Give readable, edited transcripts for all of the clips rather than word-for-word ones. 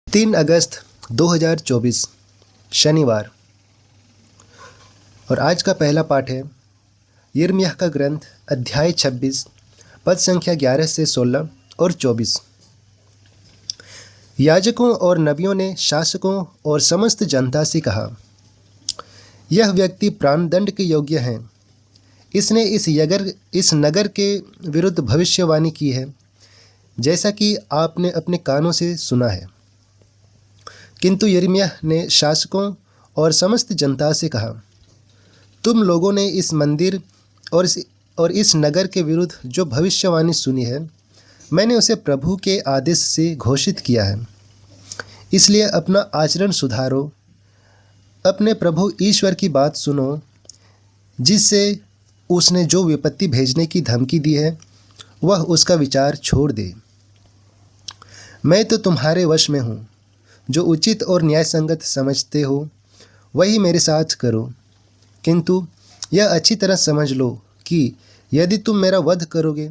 3 अगस्त 2024 शनिवार। और आज का पहला पाठ है यिर्मयाह का ग्रंथ अध्याय 26 पद संख्या 11 से 16 और 24। याजकों और नबियों ने शासकों और समस्त जनता से कहा, यह व्यक्ति प्राणदंड के योग्य है। इसने इस नगर के विरुद्ध भविष्यवाणी की है, जैसा कि आपने अपने कानों से सुना है। किंतु यिर्मयाह ने शासकों और समस्त जनता से कहा, तुम लोगों ने इस मंदिर और इस नगर के विरुद्ध जो भविष्यवाणी सुनी है, मैंने उसे प्रभु के आदेश से घोषित किया है। इसलिए अपना आचरण सुधारो, अपने प्रभु ईश्वर की बात सुनो, जिससे उसने जो विपत्ति भेजने की धमकी दी है वह उसका विचार छोड़ दे। मैं तो तुम्हारे वश में हूँ, जो उचित और न्यायसंगत समझते हो वही मेरे साथ करो। किंतु यह अच्छी तरह समझ लो कि यदि तुम मेरा वध करोगे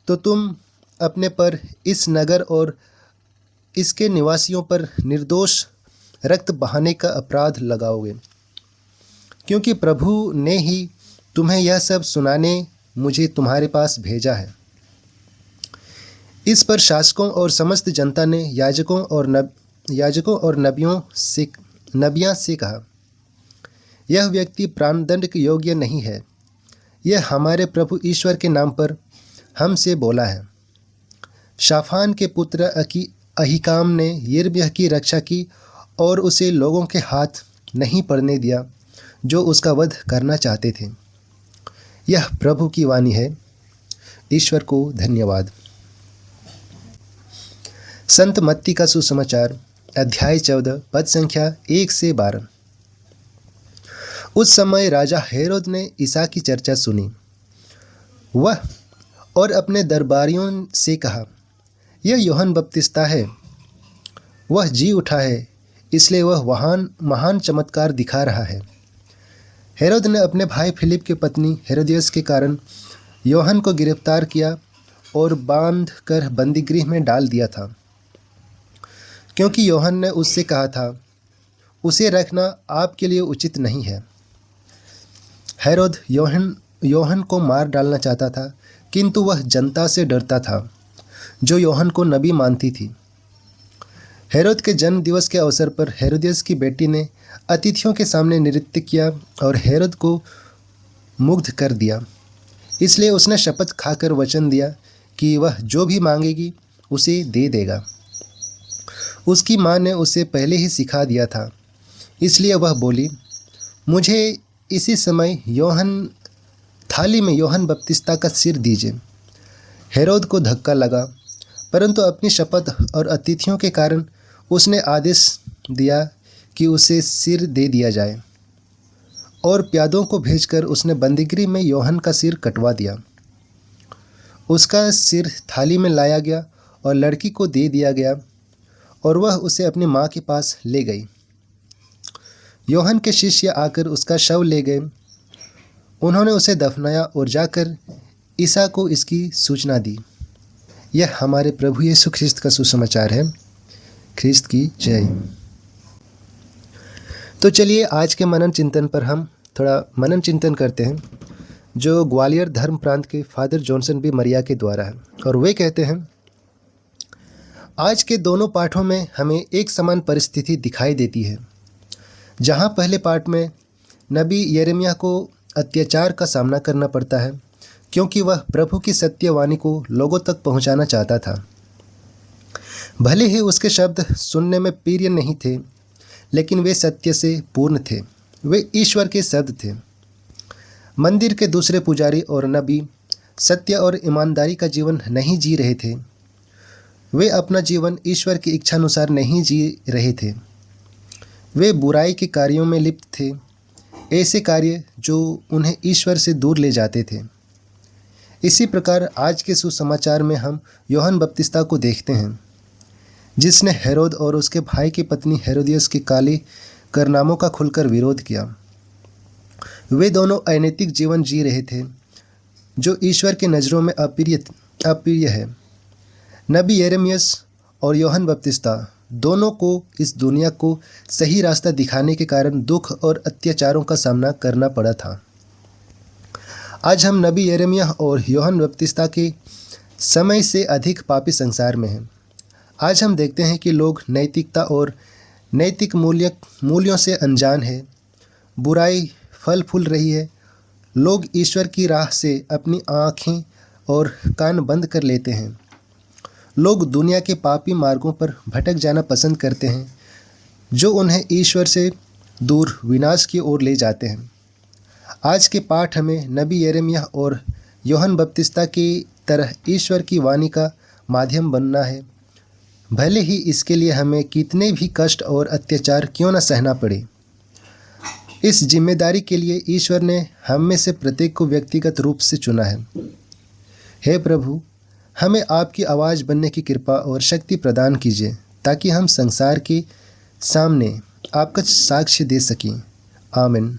तो तुम अपने पर, इस नगर और इसके निवासियों पर निर्दोष रक्त बहाने का अपराध लगाओगे, क्योंकि प्रभु ने ही तुम्हें यह सब सुनाने मुझे तुम्हारे पास भेजा है। इस पर शासकों और समस्त जनता ने याजकों और नबियां से कहा, यह व्यक्ति प्राणदंड के योग्य नहीं है। यह हमारे प्रभु ईश्वर के नाम पर हमसे बोला है। शाफान के पुत्र अहीकाम ने यिर्मयाह की रक्षा की और उसे लोगों के हाथ नहीं पड़ने दिया जो उसका वध करना चाहते थे। यह प्रभु की वाणी है। ईश्वर को धन्यवाद। संत मत्ती का सुसमाचार अध्याय 14 पद संख्या 1 से 12। उस समय राजा हेरोद ने ईसा की चर्चा सुनी। वह और अपने दरबारियों से कहा, यह यूहन्ना बपतिस्ता है। वह जी उठा है, इसलिए वह महान चमत्कार दिखा रहा है। हेरोद ने अपने भाई फिलिप की पत्नी हेरोदियस के कारण यूहन्ना को गिरफ्तार किया और बांध कर बंदीगृह में डाल दिया था, क्योंकि यूहन्ना ने उससे कहा था, उसे रखना आपके लिए उचित नहीं है। हेरोद यूहन्ना को मार डालना चाहता था, किंतु वह जनता से डरता था जो यूहन्ना को नबी मानती थी। हेरोद के जन्म दिवस के अवसर पर हेरोदियस की बेटी ने अतिथियों के सामने नृत्य किया और हेरोद को मुग्ध कर दिया। इसलिए उसने शपथ खाकर वचन दिया कि वह जो भी मांगेगी उसे दे देगा। उसकी माँ ने उसे पहले ही सिखा दिया था, इसलिए वह बोली, मुझे इसी समय थाली में यूहन्ना बपतिस्ता का सिर दीजिए। हेरोद को धक्का लगा, परंतु अपनी शपथ और अतिथियों के कारण उसने आदेश दिया कि उसे सिर दे दिया जाए, और प्यादों को भेजकर उसने बंदीगृह में यूहन्ना का सिर कटवा दिया। उसका सिर थाली में लाया गया और लड़की को दे दिया गया, और वह उसे अपनी माँ के पास ले गई। यूहन्ना के शिष्य आकर उसका शव ले गए। उन्होंने उसे दफनाया और जाकर ईसा को इसकी सूचना दी। यह हमारे प्रभु यीशु ख्रिस्त का सुसमाचार है। ख्रिस्त की जय। तो चलिए आज के मनन चिंतन पर हम थोड़ा मनन चिंतन करते हैं, जो ग्वालियर धर्म प्रांत के फादर जॉनसन बी मरिया के द्वारा है। और वे कहते हैं, आज के दोनों पाठों में हमें एक समान परिस्थिति दिखाई देती है। जहां पहले पाठ में नबी यिर्मयाह को अत्याचार का सामना करना पड़ता है, क्योंकि वह प्रभु की सत्यवाणी को लोगों तक पहुंचाना चाहता था। भले ही उसके शब्द सुनने में प्रिय नहीं थे, लेकिन वे सत्य से पूर्ण थे। वे ईश्वर के शब्द थे। मंदिर के दूसरे पुजारी और नबी सत्य और ईमानदारी का जीवन नहीं जी रहे थे। वे अपना जीवन ईश्वर की इच्छानुसार नहीं जी रहे थे। वे बुराई के कार्यों में लिप्त थे, ऐसे कार्य जो उन्हें ईश्वर से दूर ले जाते थे। इसी प्रकार आज के सुसमाचार में हम यूहन्ना बपतिस्ता को देखते हैं, जिसने हेरोद और उसके भाई की पत्नी हेरोदियस के काले कारनामों का खुलकर विरोध किया। वे दोनों अनैतिक जीवन जी रहे थे, जो ईश्वर की नज़रों में अप्रिय है। नबी यिर्मयाह और यूहन्ना बपतिस्ता दोनों को इस दुनिया को सही रास्ता दिखाने के कारण दुख और अत्याचारों का सामना करना पड़ा था। आज हम नबी यिर्मयाह और यूहन्ना बपतिस्ता के समय से अधिक पापी संसार में हैं। आज हम देखते हैं कि लोग नैतिकता और नैतिक मूल्यों से अनजान है। बुराई फल फूल रही है। लोग ईश्वर की राह से अपनी आँखें और कान बंद कर लेते हैं। लोग दुनिया के पापी मार्गों पर भटक जाना पसंद करते हैं, जो उन्हें ईश्वर से दूर विनाश की ओर ले जाते हैं। आज के पाठ हमें नबी यिर्मयाह और यूहन्ना बपतिस्ता की तरह ईश्वर की वाणी का माध्यम बनना है, भले ही इसके लिए हमें कितने भी कष्ट और अत्याचार क्यों न सहना पड़े। इस जिम्मेदारी के लिए ईश्वर ने हम में से प्रत्येक को व्यक्तिगत रूप से चुना है। हे प्रभु, हमें आपकी आवाज़ बनने की कृपा और शक्ति प्रदान कीजिए, ताकि हम संसार के सामने आपका साक्ष्य दे सकें। आमीन।